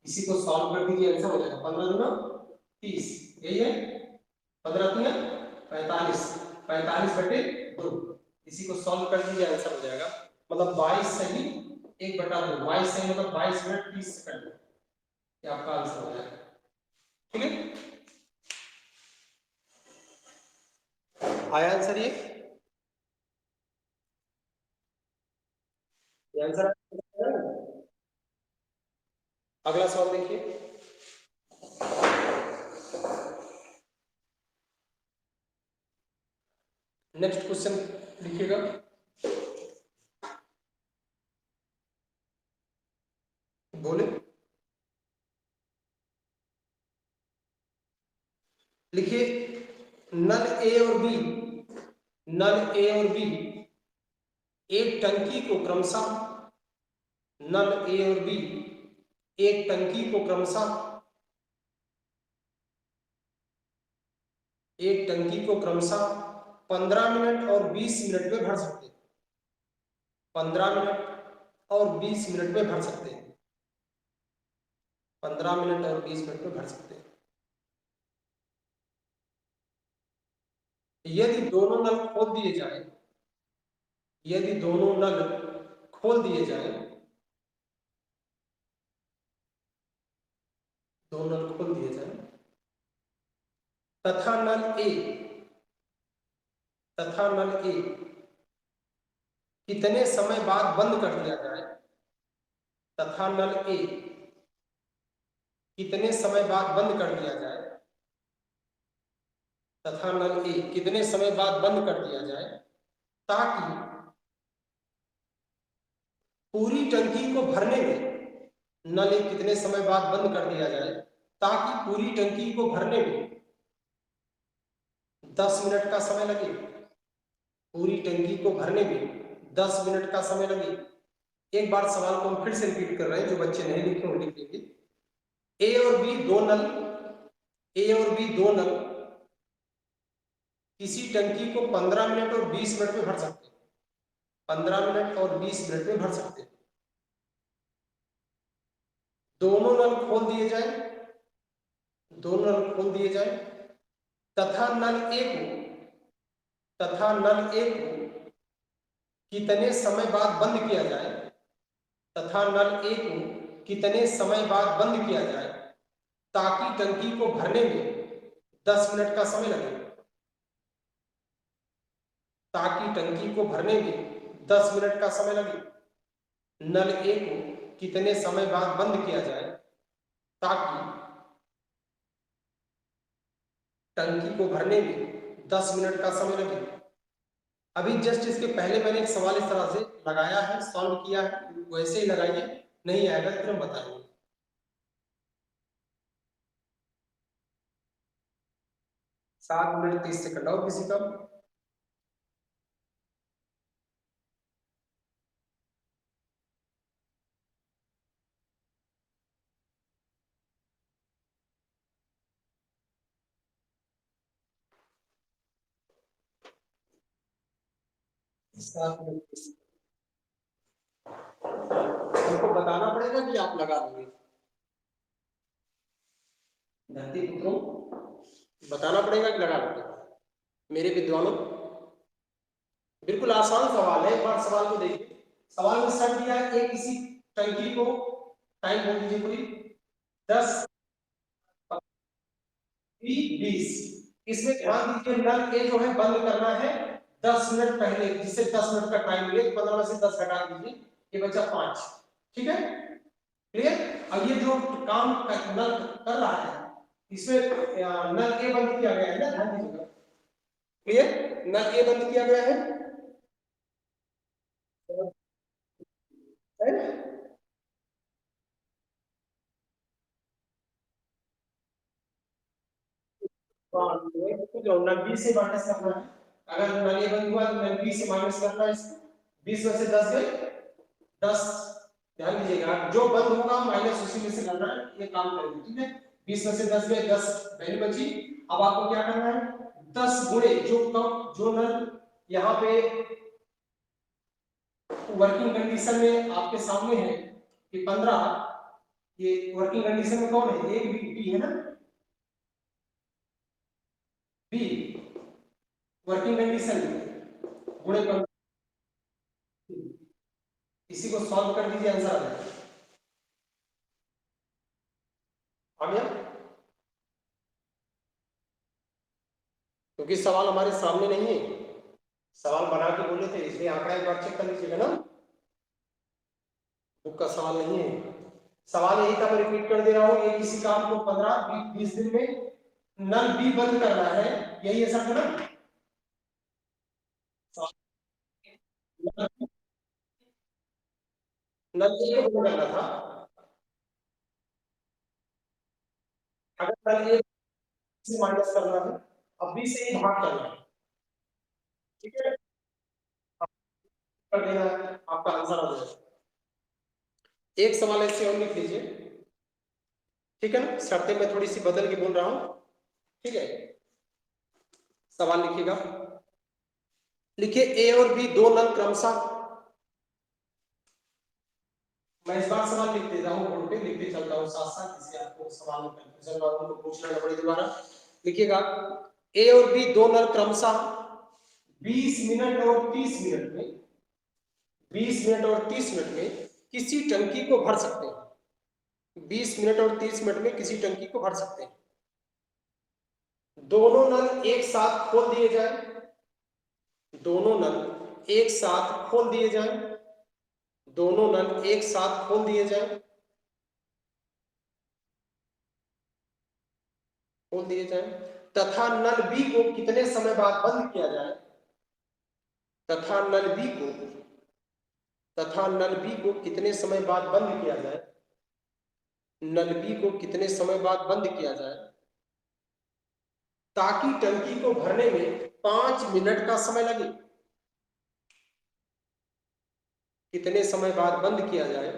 इसी को सॉल्व कर दीजिए, आंसर हो जाएगा 15 दूना 30, यही है। 15 दूना 45, 45/2। इसी को सॉल्व कर दीजिए, आंसर हो जाएगा। मतलब 22 सही 1/2, 22 सही मतलब 22 मिनट 30 सेकंड, ये आपका आंसर हो जाएगा। ठीक है, आया आंसर ये आंसर। अगला सवाल देखिए। नेक्स्ट क्वेश्चन लिखिएगा। बोले, लिखिए नल ए और बी, नल ए और बी एक टंकी को क्रमशः, नल ए और बी एक टंकी को क्रमशः, एक टंकी को क्रमशः 15 मिनट और 20 मिनट में भर सकते हैं। 15 मिनट और 20 मिनट में भर सकते हैं। 15 मिनट और 20 मिनट में भर सकते हैं। यदि दोनों नल खोल दिए जाए, यदि दोनों नल खोल दिए जाए, दोनों नल खोल दिए जाए तथा नल ए, तथा नल ए कितने समय बाद बंद कर दिया जाए, तथा नल ए कितने समय बाद बंद कर दिया जाए, तथा नल ए कितने समय बाद बंद कर दिया जाए, ताकि पूरी टंकी को भरने में, नल ए कितने समय बाद बंद कर दिया जाए ताकि पूरी टंकी को भरने में 10 मिनट का समय लगे। पूरी टंकी को भरने में 10 मिनट का समय लगे। एक बार सवाल को हम फिर से रिपीट कर रहे हैं, जो बच्चे नहीं लिखे वो लिख लेंगे। ए और बी दो नल, ए और बी दो नल किसी टंकी को 15 मिनट और 20 मिनट में भर सकते हैं। 15 मिनट और 20 मिनट में भर सकते हैं। दोनों नल खोल दिए जाए, दोनों नल खोल दिए जाए तथा नल ए को, तथा नल ए को कितने समय बाद बंद किया जाए, तथा नल ए को कितने समय बाद बंद किया जाए ताकि टंकी को भरने में 10 मिनट का समय लगे, ताकि टंकी को भरने में 10 मिनट का समय लगे। नल ए को कितने समय बाद बंद किया जाए ताकि टंकी को भरने में 10 मिनट का समय लगे। अभी जस्ट इसके पहले मैंने एक सवाल इस तरह से लगाया है, सॉल्व किया है, वैसे ही लगाइए, नहीं आएगा फिर हम बताएंगे। 7 मिनट 30 सेकंड और किसी का? सात मिनट 30 हमको बताना पड़ेगा कि आप लगा दोगे? धरती पुत्रों, बताना पड़ेगा कि लगा दोगे? मेरे विद्वानों, बिल्कुल आसान सवाल है, एक बार सवाल को देखिए। सवाल में सर दिया है, एक किसी टंकी को, टाइम बोल दीजिए पूरी, 10 20, इसमें ध्यान दीजिए नल ए जो है बंद करना है 10 मिनट पहले, जिससे 10 मिनट का टाइम मिले, 15 में से 10 घटा दीजिए, ये बचा 5। ठीक है, क्लियर? अब ये जो काम नल कर रहा है, इसमें नल ए बंद किया गया है ना, ध्यान दीजिएगा। क्लियर? नल ए बंद किया गया है, जो नल बी से माइनस करना है, अगर नल ए बंद हुआ तो नल बी से माइनस करना है इसको, 20 में से 10 गए 10। ध्यान दीजिएगा, जो बंद होगा माइनस उसी में से करना है, ये काम करेंगे। ठीक है, 20 में से 10 गए, 10 वैल्यू बची। अब आपको क्या करना है, 10 गुणे जो कम, जो नल यहाँ पे वर्किंग कंडीशन में आपके सामने है कि 15, ये वर्किंग कंडीशन में कौन है, एक बी है ना, बी वर्किंग कंडीशन में गुणे 15, इसी को सॉल्व कर दीजिए, आंसर आ जाएगा। आ गया? क्योंकि सवाल हमारे सामने नहीं है, सवाल बना के बोले थे, इसलिए आंकड़ा एक बार चेक कर लीजिएगा ना, बुक का सवाल नहीं है। सवाल यही था, मैं रिपीट कर दे रहा हूं, ये किसी काम को 15-20 दिन में नल बी बंद करना है, यही ऐसा था ना, नल बी को बंद करना था। अगर नल ए से माइनस करना है, अब बी से ही भाग करना है। ठीक है, कर देना है, आपका आंसर आ जाएगा। एक सवाल ऐसे और लिख लीजिए, ठीक है ना, शर्तें मैं थोड़ी सी बदल के बोल रहा हूं। ठीक है, सवाल लिखिएगा, लिखिए ए और बी दो नल क्रमशः, मैं इस बार सवाल लिख देता हूं, बोर्ड पे लिखते चलता हूं साथ साथ, इससे आपको सवाल में कंफ्यूजन ना हो तो पूछना ना पड़े दोबारा। लिखिएगा, ए और बी दो नल क्रमशः 20 मिनट और 30 मिनट में, 20 मिनट और 30 मिनट में किसी टंकी को भर सकते हैं। 20 मिनट और 30 मिनट में किसी टंकी को भर सकते हैं। दोनों नल एक साथ खोल दिए जाए, दोनों नल एक साथ खोल दिए जाए, दोनों नल एक साथ खोल दिए जाए, खोल दिए जाए, तथा नल बी को कितने समय बाद बंद किया जाए, तथा नल बी को, तथा नल बी को कितने समय बाद बंद किया जाए, नल बी को कितने समय बाद बंद किया जाए, ताकि टंकी को भरने में 5 मिनट का समय लगे। कितने समय बाद बंद किया जाए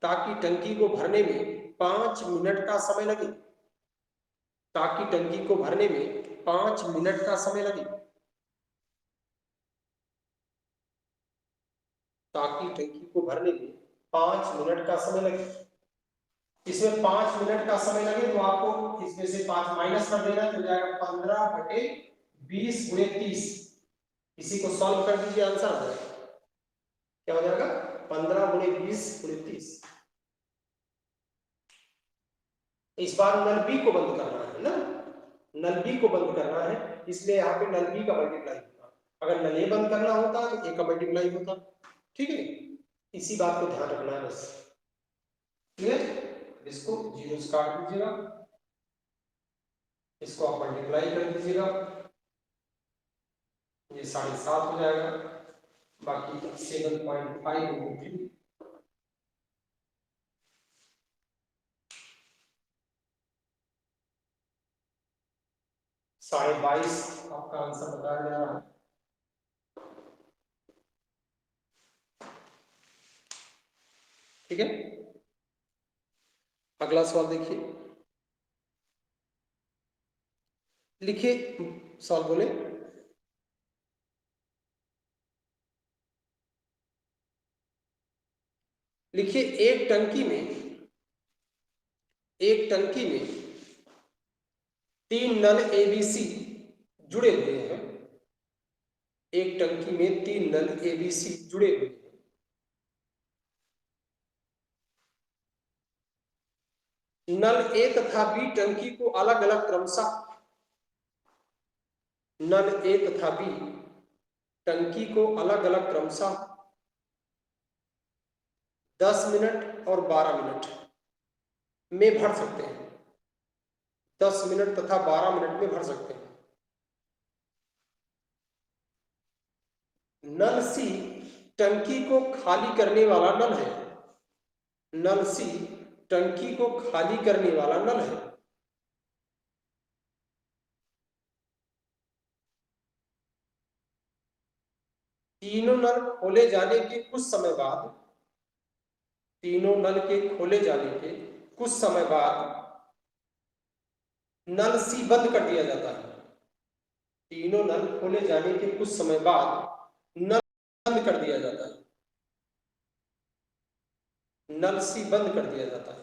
ताकि टंकी को भरने में 5 मिनट का समय लगे, ताकि टंकी को भरने में 5 मिनट का समय लगे, ताकि टंकी को भरने में 5 मिनट का समय लगे। इसमें 5 मिनट का समय लगे तो आपको इसमें से 5 माइनस कर देना, तो जाएगा 15/20 गुणे 30। इसी को सॉल्व कर दीजिए, आंसर आ जाएगा। क्या हो जाएगा, 15 गुणे 20 गुणे 30। इस बार नल बी को बंद करना है ना, नल बी को बंद करना है, इसलिए यहाँ पे नल बी का मल्टीप्लाई होगा। अगर नल ए बंद करना होता तो ए का मल्टीप्लाई होता। ठीक है, इसी बात को ध्यान रखना है बस। क्लियर? इसको जीरो से काट दीजिएगा, इसको आप मल्टीप्लाई कर दीजिएगा, ये 7.5 हो जाएगा, बाकी 7.5 22.5 आपका आंसर बताया जा रहा है। ठीक है, अगला सवाल देखिए, लिखिए, सवाल बोले, लिखिए एक टंकी में 3 नल एबीसी जुड़े हुए हैं। एक टंकी में 3 नल एबीसी जुड़े हुए हैं। नल ए तथा बी टंकी को अलग अलग क्रमशः नल ए तथा बी टंकी को अलग अलग क्रमशः 10 मिनट और 12 मिनट में भर सकते हैं। 10 मिनट तथा 12 मिनट में भर सकते हैं। नल सी टंकी को खाली करने वाला नल है। नल सी टंकी को खाली करने वाला नल है। तीनों नल खोले जाने के कुछ समय बाद तीनों नल के खोले जाने के कुछ समय बाद नल सी बंद कर दिया जाता है। तीनों नल खोले जाने के कुछ समय बाद नल बंद कर दिया जाता है। नल सी बंद कर दिया जाता है,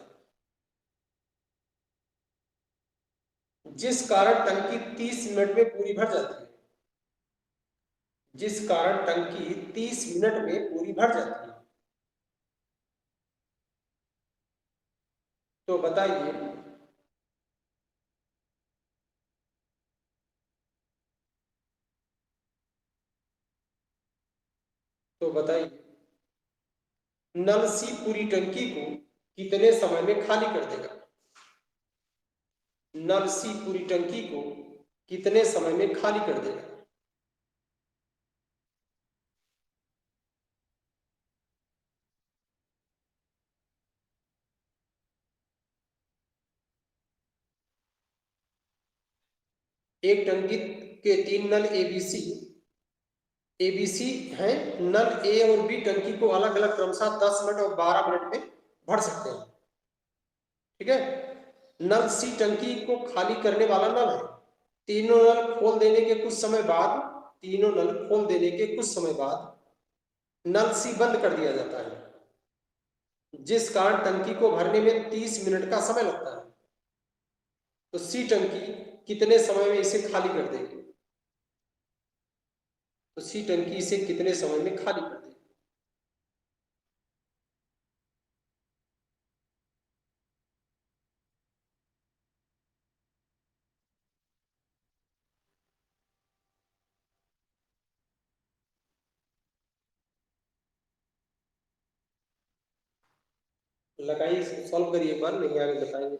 जिस कारण टंकी 30 मिनट में पूरी भर जाती है। जिस कारण टंकी 30 मिनट में पूरी भर जाती है। तो बताइए नल सी पूरी टंकी को कितने समय में खाली कर देगा? नल सी पूरी टंकी को कितने समय में खाली कर देगा? एक टंकी के 3 नल एबीसी हैं। नल ए और बी टंकी को अलग अलग क्रमशः 10 मिनट और 12 मिनट में भर सकते हैं। ठीक है। नल सी टंकी को खाली करने वाला नल है। तीनों नल खोल देने के कुछ समय बाद नल सी बंद कर दिया जाता है, जिस कारण टंकी को भरने में 30 मिनट का समय लगता है। तो सी टंकी कितने समय में इसे खाली कर देगी? तो सी टंकी इसे कितने समय में खाली कर देगी? लगाइए, सॉल्व करिए एक बार, नहीं आगे बताएंगे।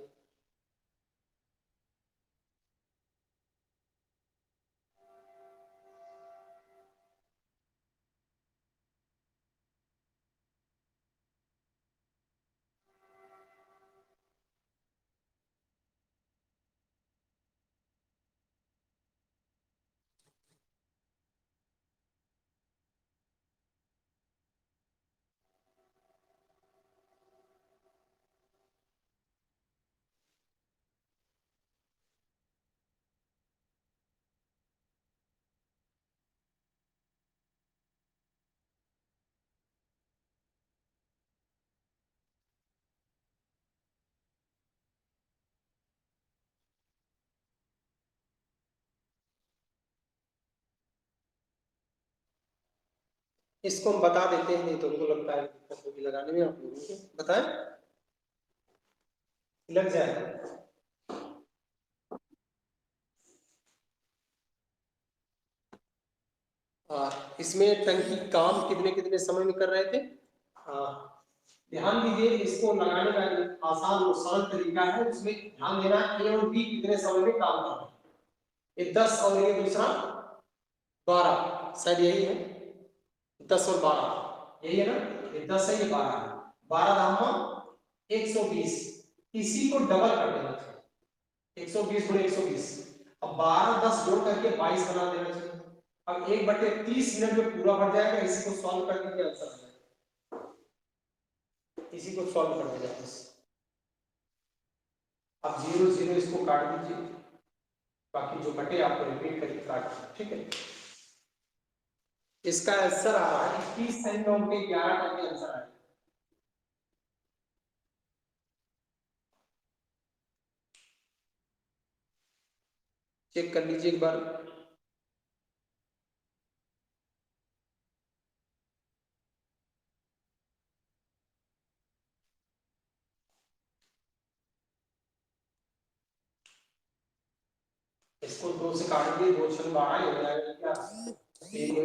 इसको हम बता देते हैं, नहीं तो उनको लगता है दिक्कत होगी लगाने में। आप लोगों को बताएं, लग जाएगा। इसमें टंकी काम कितने कितने समय में कर रहे थे? हाँ, ध्यान दीजिए, इसको लगाने का एक आसान और सरल तरीका है। उसमें ध्यान देना ए और बी कितने समय में काम कर रहे हैं। ये 10 और ये दूसरा 12, शायद यही है। 10 और 12 यही है ना? ये 10 है, ये 12 है। 12 धामा 120, इसी को डबल कर देना चाहिए। 120 गुणे 120। अब 12 10 जोड़ करके 22 बना देना चाहिए। अब 1/30 मिनट में पूरा भर जाएगा। इसी को सॉल्व कर दीजिए, आंसर आ जाएगा। इसी को सॉल्व कर दीजिए बस। अब 0 0 इसको काट दीजिए, बाकी जो बटे आपको रिपीट करके काट दीजिए। ठीक है। इसका आंसर आ रहा है 21 सेकंड के 11 का आंसर आएगा। चेक कर लीजिए एक बार। इसको 2 से काट दिए, 2 छः 12 हो जाएगा क्या? 3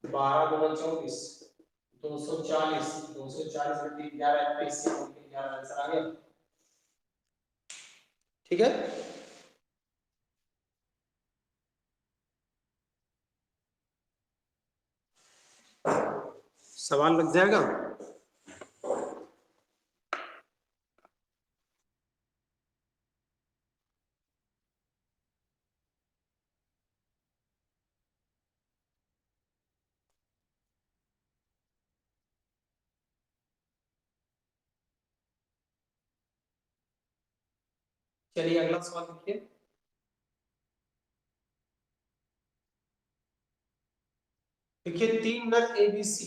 12 2 24 240 240 बटे 11 21 11 आंसर आ गया। ठीक है, सवाल लग जाएगा। चलिए अगला सवाल देखिए। देखिए 3 नल एबीसी,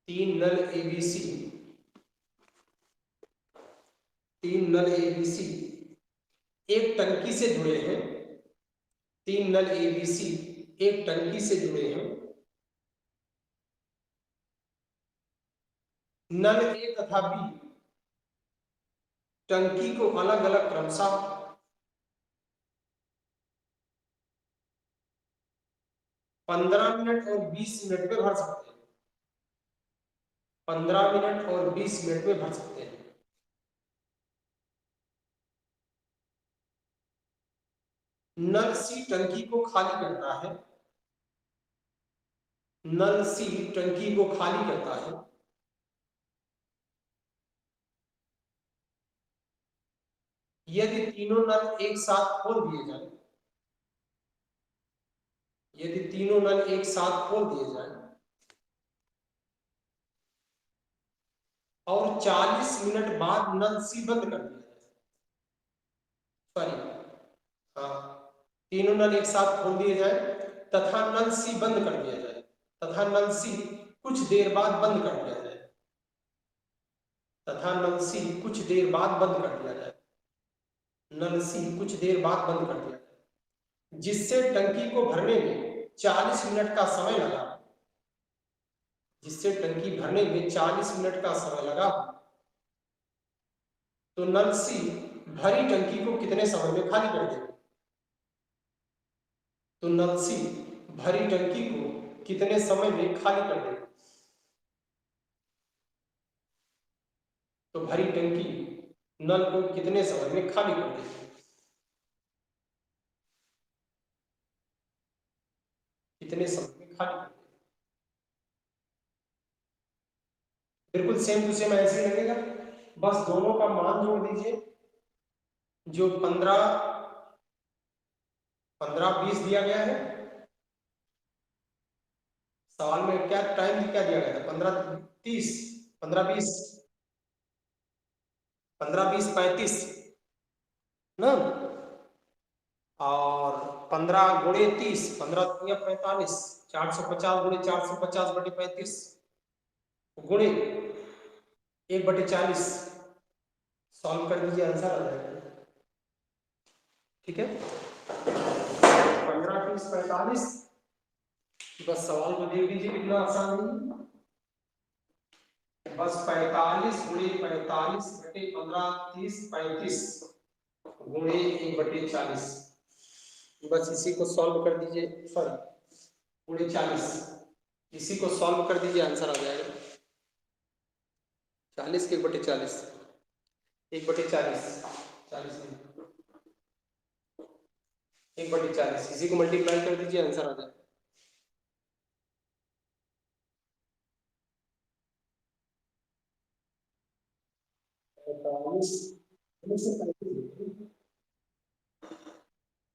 3 नल एबीसी, 3 नल एबीसी एक टंकी से जुड़े हैं। 3 नल एबीसी एक टंकी से जुड़े हैं। नल ए तथा बी टंकी को अलग अलग क्रमशः 15 मिनट और 20 मिनट में भर सकते हैं। 15 मिनट और 20 मिनट में भर सकते हैं। नल सी टंकी को खाली करता है। नल सी टंकी को खाली करता है। यदि तीनों नल एक साथ खोल दिए जाए, यदि तीनों नल एक साथ खोल दिए जाए और 40 मिनट बाद नल सी बंद कर दिया जाए, सॉरी, हाँ, तीनों नल एक साथ खोल दिए जाए तथा नल सी बंद कर दिया जाए, तथा नल सी कुछ देर बाद बंद कर दिया जाए, तथा नल सी कुछ देर बाद बंद कर दिया जाए, नल सी कुछ देर बाद बंद कर दिया जाए, जिससे टंकी को भरने में 40 मिनट का समय लगा, जिससे टंकी भरने में 40 मिनट का समय लगा, तो नल सी भरी टंकी को कितने समय में खाली कर देगा? तो नल सी भरी टंकी को कितने समय में खाली कर देगा? तो भरी टंकी नल को कितने समय में खाली कर देगी? कितने समय में खाली कर देगी? बिल्कुल सेम टू सेम ऐसे ही लगेगा, बस दोनों का मान जोड़ दीजिए। जो 15 20 दिया गया है, सवाल में क्या टाइम क्या दिया गया था? 15 30 15 20 15 20 35 ना, और 15 गुणे 30 15 या 45 450 गुणे 450 बटे 35 गुणे 1/40 सॉल्व कर दीजिए, आंसर आ जाएगा। ठीक है, 15 30 45, बस सवाल को देख लीजिए कितना आसान है। बस 45 गुणे 45 बटे 15 30 35 गुणे 1/40, बस इसी को सॉल्व कर दीजिए, सॉरी गुणे 40, इसी को सॉल्व कर दीजिए, आंसर आ जाएगा 40 के 1/40 1/40 40 1/40, इसी को मल्टीप्लाई कर दीजिए, आंसर आ जाएगा।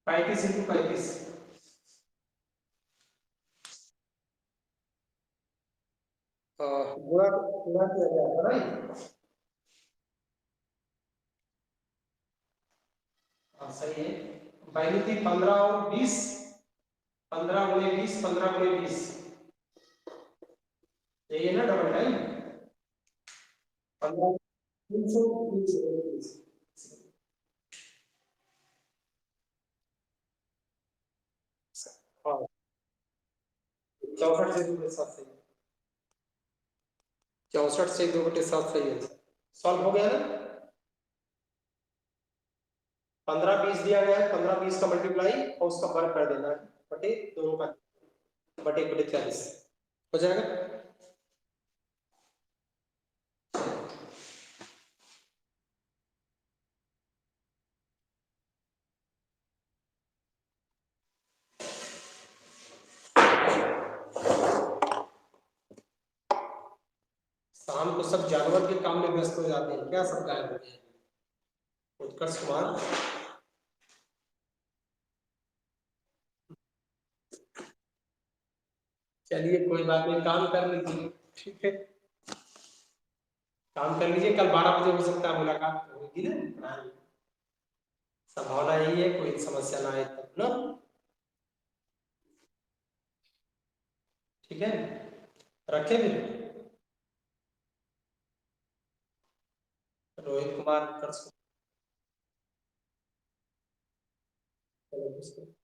पैंतीस इंटू 35 गुणा गुणा किया जाएगा, राइट? हाँ सही है। पहली थी 15 और 20, 15 गुणे 20 15 गुणे 20, यही है ना डबल टाइम? 15 320 हाँ 64 से 2/7 सही है, 64 से 2/7 सही है। सॉल्व हो गया ना। 15 20 दिया गया है, 15 20 का मल्टीप्लाई और उसका वर्ग कर देना है बटे दोनों का बटे 1/40 हो जाएगा। शाम को सब जानवर के काम में व्यस्त हो जाते हैं, क्या सब गायब हो गए हैं। उत्कर्ष कुमार चलिए कोई बात नहीं, काम कर लीजिए, ठीक है काम कर लीजिए, कल 12 बजे हो सकता है मुलाकात होगी ना, संभावना यही है, कोई समस्या ना आए तब ना, ठीक है रखें फिर। रोहित कुमार उत्कर्ष कुमार।